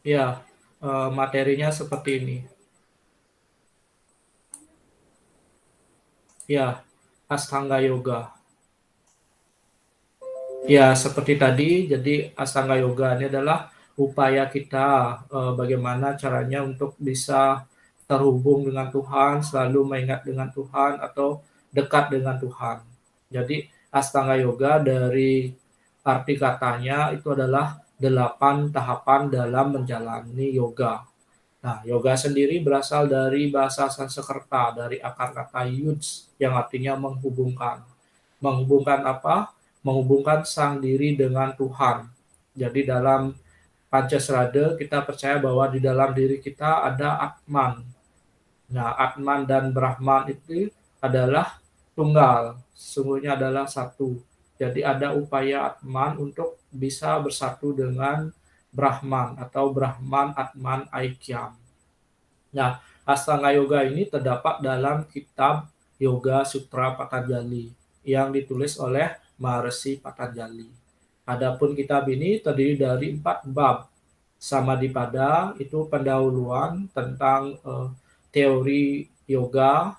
Ya, materinya seperti ini. Ya, Ashtanga Yoga. Ya, seperti tadi, jadi Ashtanga Yoga ini adalah upaya kita bagaimana caranya untuk bisa terhubung dengan Tuhan, selalu mengingat dengan Tuhan atau dekat dengan Tuhan. Jadi Ashtanga Yoga dari arti katanya itu adalah 8 tahapan dalam menjalani yoga. Nah, yoga sendiri berasal dari bahasa Sanskerta, dari akar kata yuj yang artinya menghubungkan. Menghubungkan apa? Menghubungkan sang diri dengan Tuhan. Jadi dalam Pancasrada kita percaya bahwa di dalam diri kita ada Atman. Nah, Atman dan Brahman itu adalah tunggal, sesungguhnya adalah satu. Jadi ada upaya Atman untuk bisa bersatu dengan Brahman atau Brahman Atman Aikyam. Nah, Astanga Yoga ini terdapat dalam kitab Yoga Sutra Patanjali yang ditulis oleh Maharishi Patanjali. Adapun kitab ini terdiri dari 4 bab. Samadhipada itu pendahuluan tentang teori yoga,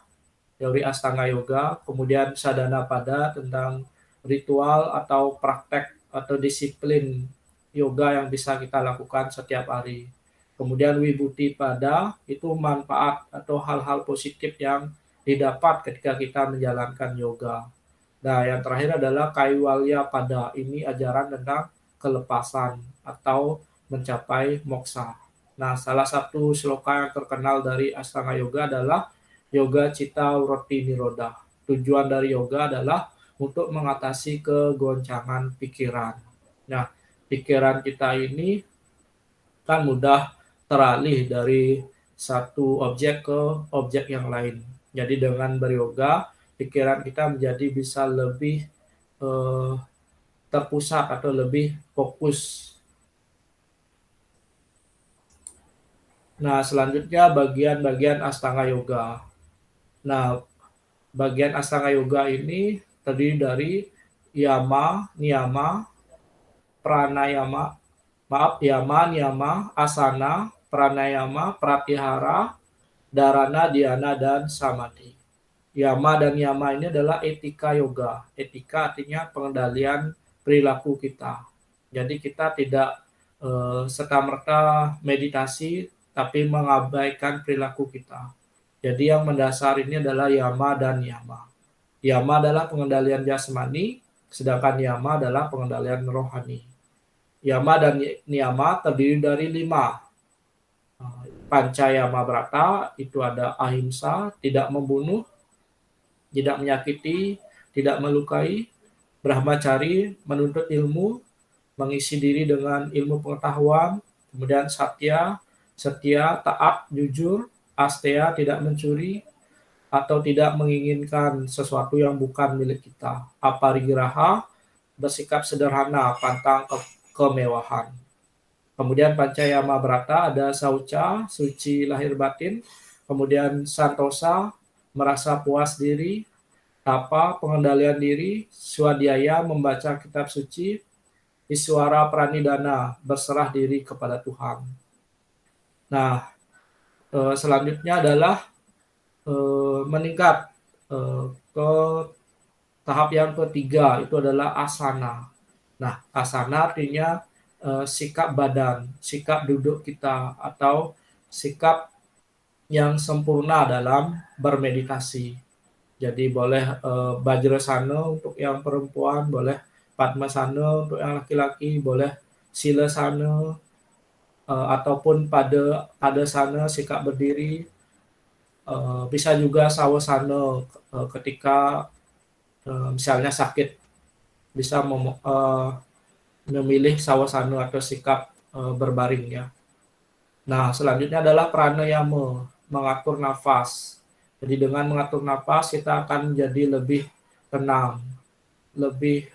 teori Astanga Yoga, kemudian Sadhana Pada tentang ritual atau praktek atau disiplin yoga yang bisa kita lakukan setiap hari. Kemudian Wibhuti Pada itu manfaat atau hal-hal positif yang didapat ketika kita menjalankan yoga. Nah, yang terakhir adalah Kaivalya Pada. Ini ajaran tentang kelepasan atau mencapai moksa. Nah, salah satu sloka yang terkenal dari Astanga Yoga adalah Yoga Citta Vritti Nirodha. Tujuan dari yoga adalah untuk mengatasi kegoncangan pikiran. Nah, pikiran kita ini kan mudah teralih dari satu objek ke objek yang lain. Jadi dengan beryoga, pikiran kita menjadi bisa lebih eh, terpusat atau lebih fokus. Nah, selanjutnya bagian-bagian Astanga Yoga. Nah, bagian Astanga Yoga ini terdiri dari yama, niyama, pranayama, yama, niyama, asana, pranayama, pratyahara, dharana, dhyana, dan samadhi. Yama dan yama ini adalah etika yoga. Etika artinya pengendalian perilaku kita. Jadi kita tidak serta-merta meditasi, tapi mengabaikan perilaku kita. Jadi yang mendasar ini adalah yama dan yama. Yama adalah pengendalian jasmani, sedangkan yama adalah pengendalian rohani. Yama dan niyama terdiri dari 5. Pancayama Brata itu ada ahimsa, tidak membunuh, tidak menyakiti, tidak melukai, brahmacari, menuntut ilmu, mengisi diri dengan ilmu pengetahuan, kemudian satya, setia, taat, jujur, asteya, tidak mencuri, atau tidak menginginkan sesuatu yang bukan milik kita, aparigraha, bersikap sederhana, pantang kemewahan. Kemudian Pancayama Brata ada Sauca, suci lahir batin. Kemudian Santosa, merasa puas diri. Tapa, pengendalian diri. Swadhyaya, membaca kitab suci. Iswara Pranidana, berserah diri kepada Tuhan. Nah, selanjutnya adalah meningkat ke tahap yang ketiga, itu adalah asana. Nah, asana artinya sikap badan, sikap duduk kita, atau sikap yang sempurna dalam bermeditasi. Jadi boleh Vajrasana untuk yang perempuan, boleh Padmasana untuk yang laki-laki, boleh Silasana, ataupun pada sana sikap berdiri, bisa juga Sawasana ketika misalnya sakit, bisa memilih Sawasana atau sikap berbaring ya. Nah, selanjutnya adalah pranayama, mengatur nafas. Jadi dengan mengatur nafas kita akan menjadi lebih tenang, lebih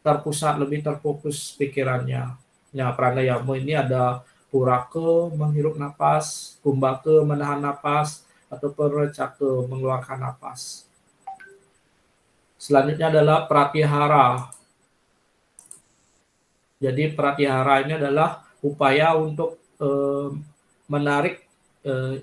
terpusat, lebih terfokus pikirannya. Nah, pranayama ini ada puraka, menghirup nafas, kumbhaka, menahan nafas, atau parecaka, mengeluarkan nafas. Selanjutnya adalah pratyahara. Jadi pratyahara ini adalah upaya untuk menarik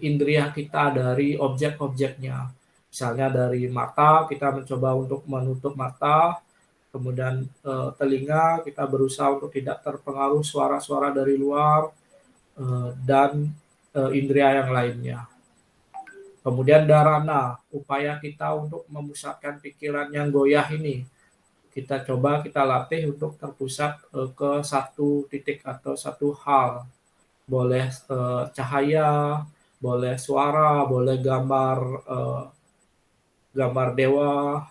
indera kita dari objek-objeknya. Misalnya dari mata, kita mencoba untuk menutup mata, kemudian telinga kita berusaha untuk tidak terpengaruh suara-suara dari luar, dan indera yang lainnya. Kemudian dharana, upaya kita untuk memusatkan pikiran yang goyah ini. Kita coba kita latih untuk terpusat ke satu titik atau satu hal. Boleh cahaya, boleh suara, boleh gambar dewa.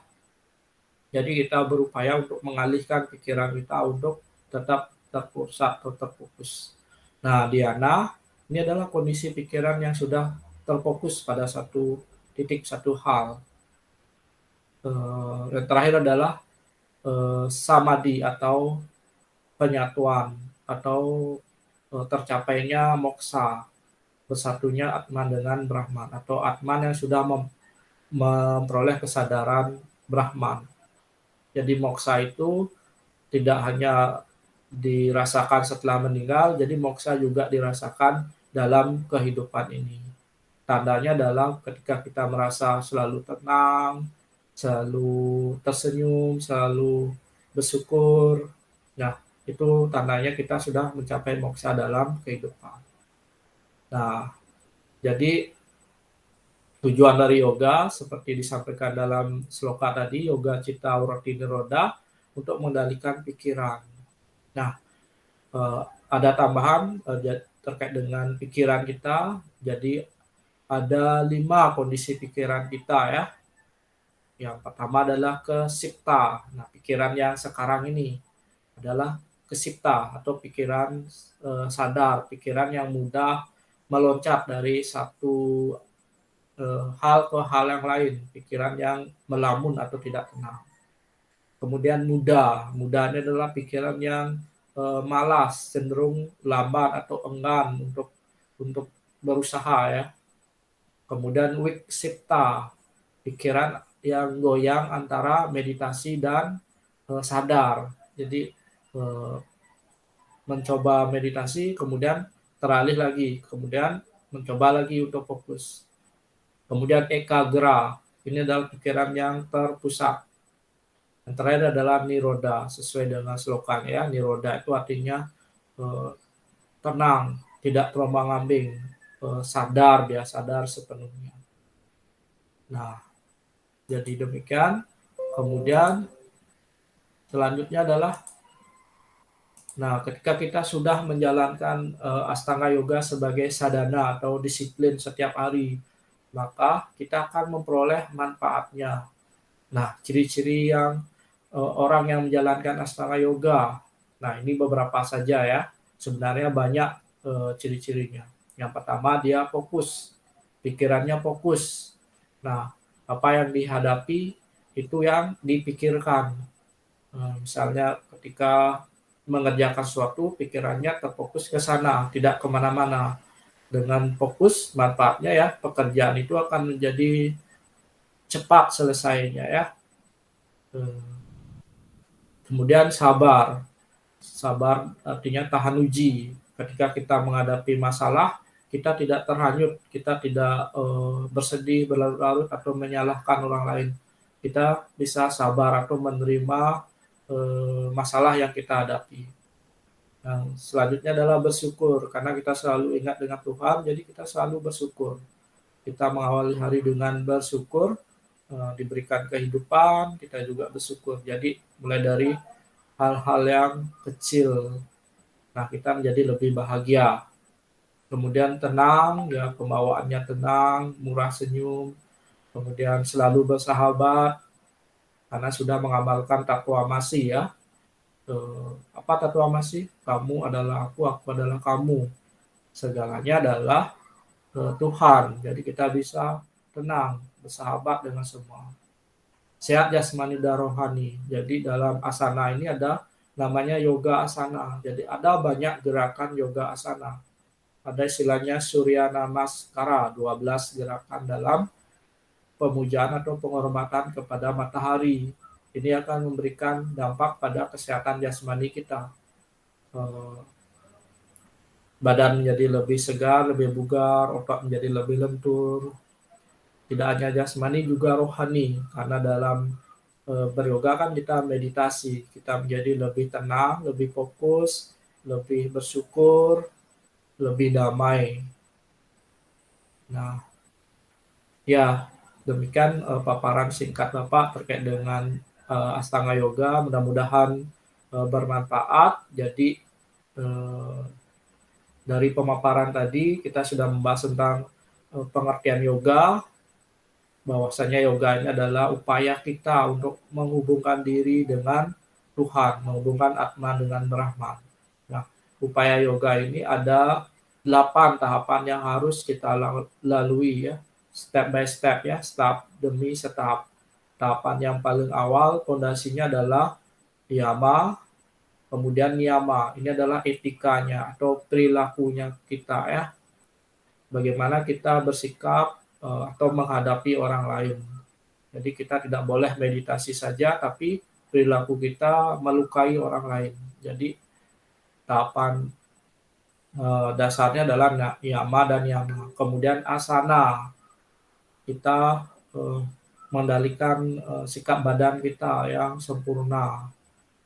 Jadi kita berupaya untuk mengalihkan pikiran kita untuk tetap terpusat atau terfokus. Nah, dhyana ini adalah kondisi pikiran yang sudah terfokus pada satu titik, satu hal. Yang terakhir adalah samadhi atau penyatuan atau tercapainya moksa, bersatunya Atman dengan Brahman, atau Atman yang sudah memperoleh kesadaran Brahman. Jadi moksa itu tidak hanya dirasakan setelah meninggal, jadi moksa juga dirasakan dalam kehidupan ini. Tandanya adalah ketika kita merasa selalu tenang, selalu tersenyum, selalu bersyukur. Nah, itu tandanya kita sudah mencapai moksa dalam kehidupan. Nah, jadi tujuan dari yoga seperti disampaikan dalam sloka tadi, yoga citta writti nirodha, untuk mengendalikan pikiran. Nah, ada tambahan terkait dengan pikiran kita. Jadi ada 5 kondisi pikiran kita ya. Yang pertama adalah kesipta. Nah, pikiran yang sekarang ini adalah kesipta atau pikiran sadar, pikiran yang mudah meloncat dari satu hal ke hal yang lain, pikiran yang melamun atau tidak tenang. Kemudian muda ini adalah pikiran yang malas, cenderung lambat atau enggan untuk berusaha ya. Kemudian wiksipta, pikiran yang goyang antara meditasi dan sadar. Jadi mencoba meditasi, kemudian teralih lagi, kemudian mencoba lagi untuk fokus. Kemudian ekagra, ini adalah pikiran yang terpusat. Yang terakhir adalah nirodha, sesuai dengan slogan ya. Nirodha itu artinya tenang, tidak terombang-ambing, sadar, dia sadar sepenuhnya. Nah, jadi demikian. Kemudian selanjutnya adalah, nah, ketika kita sudah menjalankan Astanga Yoga sebagai sadhana atau disiplin setiap hari, maka kita akan memperoleh manfaatnya. Nah, ciri-ciri yang orang yang menjalankan Astanga Yoga. Nah, ini beberapa saja ya. Sebenarnya banyak ciri-cirinya. Yang pertama, dia fokus. Pikirannya fokus. Nah, apa yang dihadapi itu yang dipikirkan. Misalnya ketika mengerjakan sesuatu, pikirannya terfokus ke sana, tidak kemana-mana. Dengan fokus, manfaatnya ya, pekerjaan itu akan menjadi cepat selesainya ya. Kemudian sabar. Sabar artinya tahan uji. Ketika kita menghadapi masalah, kita tidak terhanyut, kita tidak bersedih, berlarut-larut, atau menyalahkan orang lain. Kita bisa sabar atau menerima masalah yang kita hadapi. Yang selanjutnya adalah bersyukur, karena kita selalu ingat dengan Tuhan, jadi kita selalu bersyukur. Kita mengawali hari dengan bersyukur, diberikan kehidupan, kita juga bersyukur. Jadi mulai dari hal-hal yang kecil, nah kita menjadi lebih bahagia. Kemudian tenang, ya pembawaannya tenang, murah senyum, kemudian selalu bersahabat, karena sudah mengamalkan takwamasi ya. Apa takwamasi? Kamu adalah aku adalah kamu. Segalanya adalah Tuhan. Jadi kita bisa tenang, bersahabat dengan semua. Sehat jasmani dan rohani. Jadi dalam asana ini ada namanya yoga asana. Jadi ada banyak gerakan yoga asana. Ada istilahnya Surya Namaskara, 12 gerakan dalam pemujaan atau penghormatan kepada matahari. Ini akan memberikan dampak pada kesehatan jasmani kita. badan menjadi lebih segar, lebih bugar, otak menjadi lebih lentur. Tidak hanya jasmani juga rohani, karena dalam beryoga kan kita meditasi, kita menjadi lebih tenang, lebih fokus, lebih bersyukur, lebih damai. Nah, ya, demikian paparan singkat Bapak terkait dengan Astanga Yoga. Mudah-mudahan bermanfaat. Jadi eh, dari pemaparan tadi kita sudah membahas tentang pengertian yoga, bahwasanya yoga ini adalah upaya kita untuk menghubungkan diri dengan Tuhan, menghubungkan Atman dengan Brahman. Nah, upaya yoga ini ada 8 tahapan yang harus kita lalui ya, step by step ya, step demi step. Tahapan yang paling awal fondasinya adalah yama, kemudian niyama. Ini adalah etikanya atau perilakunya kita ya, bagaimana kita bersikap atau menghadapi orang lain. Jadi kita tidak boleh meditasi saja, tapi perilaku kita melukai orang lain. Jadi tahapan dasarnya adalah yama dan yama. Kemudian asana, kita eh, mengendalikan sikap badan kita yang sempurna.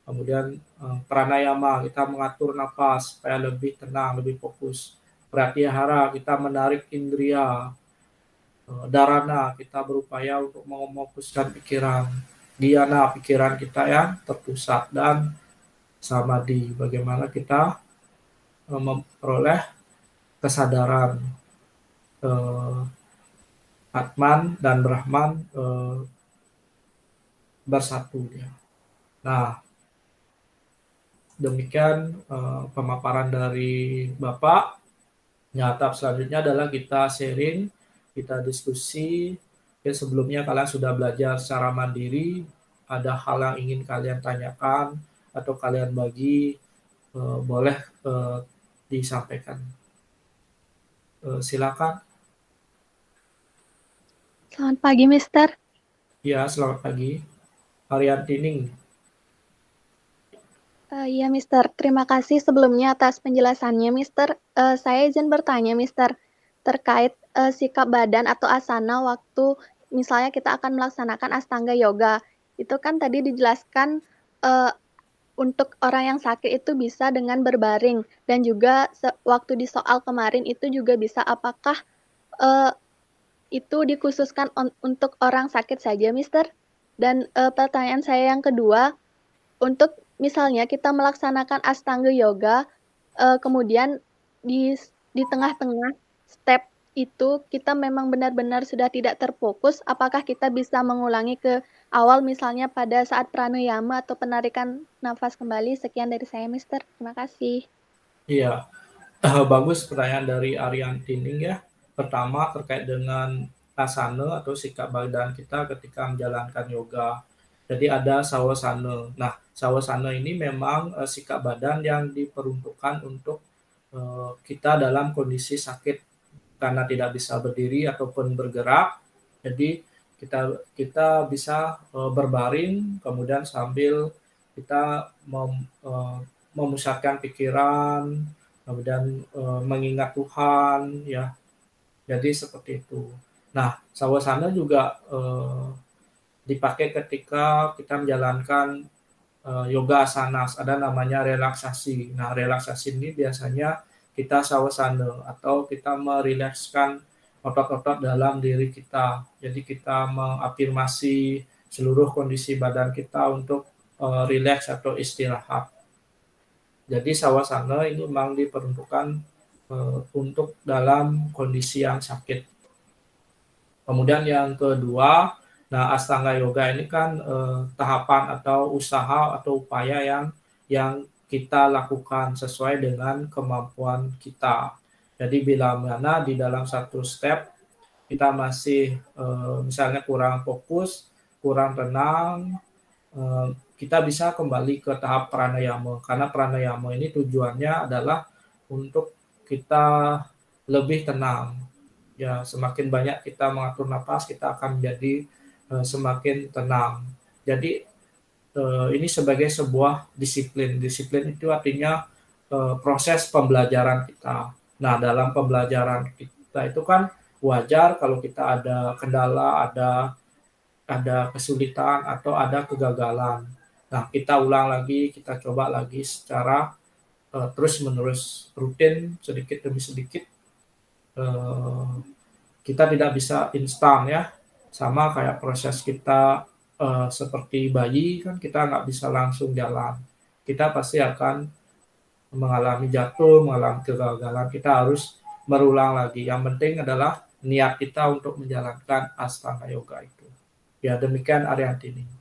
Kemudian pranayama, kita mengatur napas supaya lebih tenang, lebih fokus. Pratyahara, kita menarik indria. Dharana, kita berupaya untuk memfokuskan pikiran. Dhyana, pikiran kita yang terpusat. Dan samadhi, bagaimana kita memperoleh kesadaran eh, Atman dan Brahman bersatu. Ya. Nah, demikian pemaparan dari Bapak. Nah, tahap selanjutnya adalah kita sharing, kita diskusi. Ya, sebelumnya kalian sudah belajar secara mandiri, ada hal yang ingin kalian tanyakan atau kalian bagi, boleh disampaikan. Silakan. Selamat pagi, Mister. Ya, selamat pagi. Arianti Ning. Iya, Mister. Terima kasih sebelumnya atas penjelasannya, Mister. Saya izin bertanya, Mister, terkait sikap badan atau asana waktu misalnya kita akan melaksanakan Astanga Yoga. Itu kan tadi dijelaskan eh, untuk orang yang sakit itu bisa dengan berbaring dan juga waktu di soal kemarin itu juga bisa. Apakah eh, itu dikhususkan untuk orang sakit saja, Mister? Dan pertanyaan saya yang kedua, untuk misalnya kita melaksanakan Astanga Yoga, kemudian di di tengah-tengah step itu kita memang benar-benar sudah tidak terfokus, apakah kita bisa mengulangi ke awal misalnya pada saat pranayama atau penarikan nafas kembali? Sekian dari saya, Mister. Terima kasih. Iya, bagus pertanyaan dari Arianti Ning ya. Pertama terkait dengan asana atau sikap badan kita ketika menjalankan yoga. Jadi ada sawasana. Nah, sawasana ini memang sikap badan yang diperuntukkan untuk kita dalam kondisi sakit karena tidak bisa berdiri ataupun bergerak. Jadi kita kita bisa berbaring, kemudian sambil kita memusatkan pikiran, kemudian mengingat Tuhan, ya. Jadi seperti itu. Nah, sawasana juga dipakai ketika kita menjalankan yoga asanas, ada namanya relaksasi. Nah, relaksasi ini biasanya kita sawasana atau kita merilekskan otot-otot dalam diri kita. Jadi kita mengafirmasi seluruh kondisi badan kita untuk rileks atau istirahat. Jadi sawasana ini memang diperuntukkan untuk dalam kondisi yang sakit. Kemudian yang kedua, nah Astanga Yoga ini kan tahapan atau usaha atau upaya yang kita lakukan sesuai dengan kemampuan kita. Jadi bila mana di dalam satu step kita masih misalnya kurang fokus, kurang tenang, kita bisa kembali ke tahap pranayama. Karena pranayama ini tujuannya adalah untuk kita lebih tenang. Ya, semakin banyak kita mengatur napas, kita akan menjadi semakin tenang. Jadi ini sebagai sebuah disiplin. Disiplin itu artinya proses pembelajaran kita. Nah, dalam pembelajaran kita itu kan wajar kalau kita ada kendala, ada kesulitan atau ada kegagalan. Nah, kita ulang lagi, kita coba lagi secara terus-menerus, rutin, sedikit demi sedikit. Kita tidak bisa instan ya, sama kayak proses kita seperti bayi kan kita nggak bisa langsung jalan. Kita pasti akan mengalami jatuh, mengalami kegagalan, kita harus berulang lagi. Yang penting adalah niat kita untuk menjalankan Astanga Yoga itu. Ya demikian Ariantini.